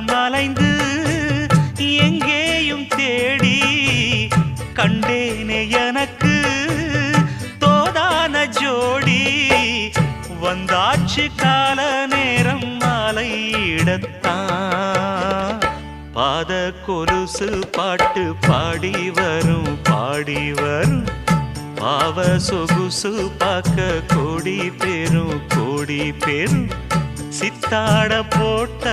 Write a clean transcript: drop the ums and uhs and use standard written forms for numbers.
நான் அலைந்து எங்கேயும் தேடி கண்டேனே எனக்கு தோதான ஜோடி வந்தாச்சு கால நேரம் மாலையிடத்தான் பாத கொலுசு பாட்டு பாடி வரும் பாவ சொகுசு பார்க்க கோடி பேரும் சித்தாட போட்ட